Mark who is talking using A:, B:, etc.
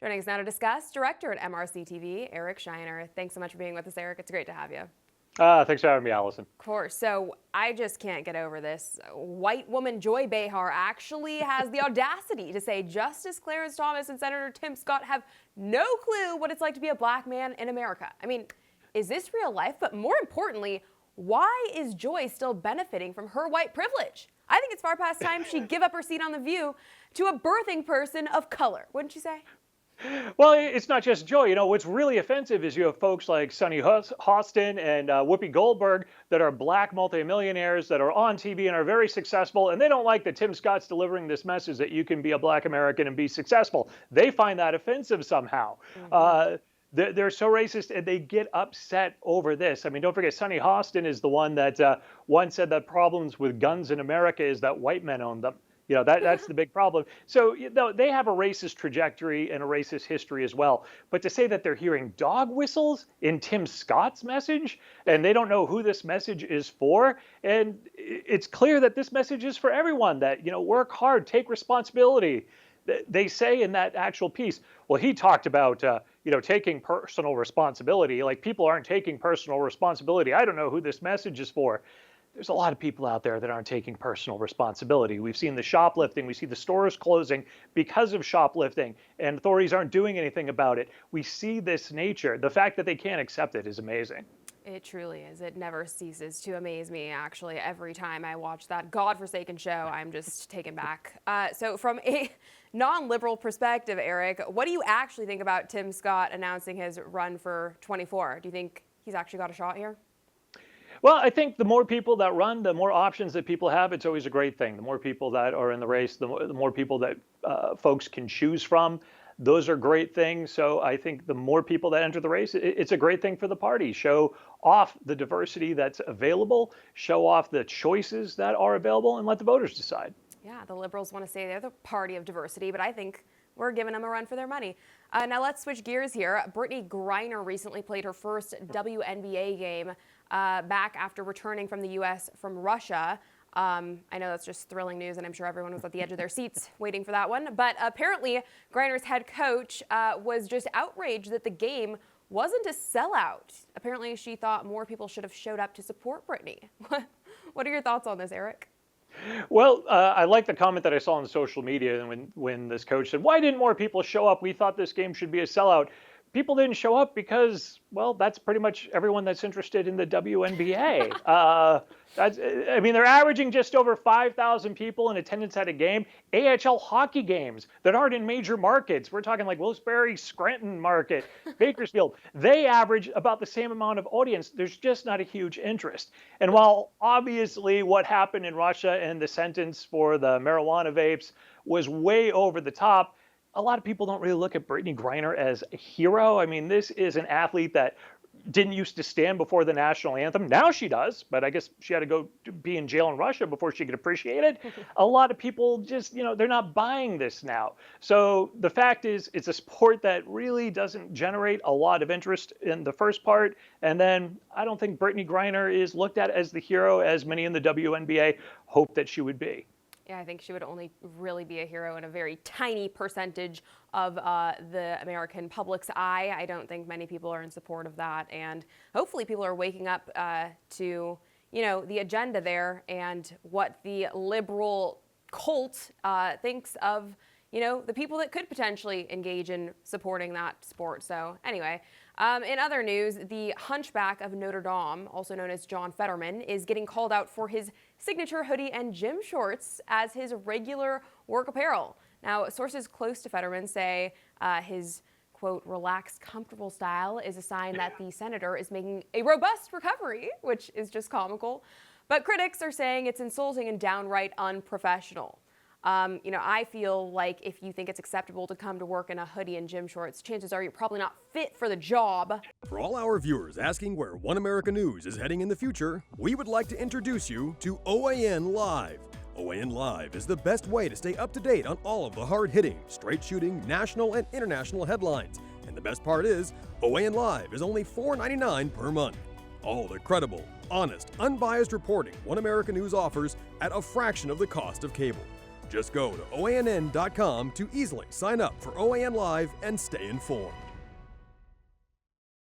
A: Joining us now to discuss, director at MRC TV, Eric Scheiner. Thanks so much for being with us, Eric. It's great to have you.
B: Thanks for having me, Allison.
A: Of course. So I just can't get over this. White woman Joy Behar actually has the audacity to say Justice Clarence Thomas and Senator Tim Scott have no clue what it's like to be a black man in America. I mean, is this real life? But more importantly, why is Joy still benefiting from her white privilege? I think it's far past time she give up her seat on The View to a birthing person of color, wouldn't you say?
B: Well, it's not just Joy. You know, what's really offensive is you have folks like Sunny Hostin and Whoopi Goldberg that are black multimillionaires that are on TV and are very successful, and they don't like that Tim Scott's delivering this message that you can be a black American and be successful. They find that offensive somehow. They're so racist, and they get upset over this. I mean, don't forget, Sunny Hostin is the one that once said that problems with guns in America is that white men own them. You know, that's the big problem. So, you know, they have a racist trajectory and a racist history as well. But to say that they're hearing dog whistles in Tim Scott's message, and they don't know who this message is for, and it's clear that this message is for everyone, that, you know, work hard, take responsibility. They say in that actual piece, well, he talked about, you know, taking personal responsibility. Like, people aren't taking personal responsibility. I don't know who this message is for. There's a lot of people out there that aren't taking personal responsibility. We've seen the shoplifting. We see the stores closing because of shoplifting, and authorities aren't doing anything about it. We see this nature. The fact that they can't accept it is amazing.
A: It truly is. It never ceases to amaze me, actually. Every time I watch that godforsaken show, I'm just taken back. So from a non-liberal perspective, Eric, what do you actually think about Tim Scott announcing his run for 24? Do you think he's actually got a shot here?
B: Well, I think the more people that run, the more options that people have, it's always a great thing. The more people that are in the race, the more people that folks can choose from, those are great things. So I think the more people that enter the race, it's a great thing for the party. Show off the diversity that's available, show off the choices that are available, and let the voters decide.
A: Yeah, the liberals want to say they're the party of diversity, but I think we're giving them a run for their money. Now let's switch gears here. Brittany Griner recently played her first WNBA game back after returning from the U.S. from Russia. I know that's just thrilling news, and I'm sure everyone was at the edge of their seats waiting for that one. But apparently, Griner's head coach was just outraged that the game wasn't a sellout. Apparently, she thought more people should have showed up to support Brittany. What are your thoughts on this, Eric?
B: Well, I like the comment that I saw on social media when this coach said, "Why didn't more people show up? We thought this game should be a sellout." People didn't show up because, well, that's pretty much everyone that's interested in the WNBA. I mean, they're averaging just over 5,000 people in attendance at a game. AHL hockey games that aren't in major markets, we're talking like Wilkes-Barre, Scranton market, Bakersfield, they average about the same amount of audience. There's just not a huge interest. And while obviously what happened in Russia and the sentence for the marijuana vapes was way over the top, a lot of people don't really look at Brittany Griner as a hero. I mean, this is an athlete that didn't used to stand before the national anthem. Now she does, but I guess she had to go be in jail in Russia before she could appreciate it. A lot of people just, you know, they're not buying this now. So the fact is, it's a sport that really doesn't generate a lot of interest in the first part. And then I don't think Brittany Griner is looked at as the hero as many in the WNBA hope that she would be.
A: Yeah, I think she would only really be a hero in a very tiny percentage of the American public's eye. I don't think many people are in support of that. And hopefully people are waking up to, you know, the agenda there and what the liberal cult thinks of, you know, the people that could potentially engage in supporting that sport. So anyway, in other news, the Hunchback of Notre Dame, also known as John Fetterman, is getting called out for his signature hoodie and gym shorts as his regular work apparel. Now, sources close to Fetterman say his, quote, relaxed, comfortable style is a sign that the senator is making a robust recovery, which is just comical. But critics are saying it's insulting and downright unprofessional. You know, I feel like if you think it's acceptable to come to work in a hoodie and gym shorts, chances are you're probably not fit for the job.
C: For all our viewers asking where One America News is heading in the future, we would like to introduce you to OAN Live. OAN Live is the best way to stay up to date on all of the hard-hitting, straight-shooting, national and international headlines. And the best part is, OAN Live is only $4.99 per month. All the credible, honest, unbiased reporting One America News offers at a fraction of the cost of cable. Just go to OANN.com to easily sign up for OAN Live and stay informed.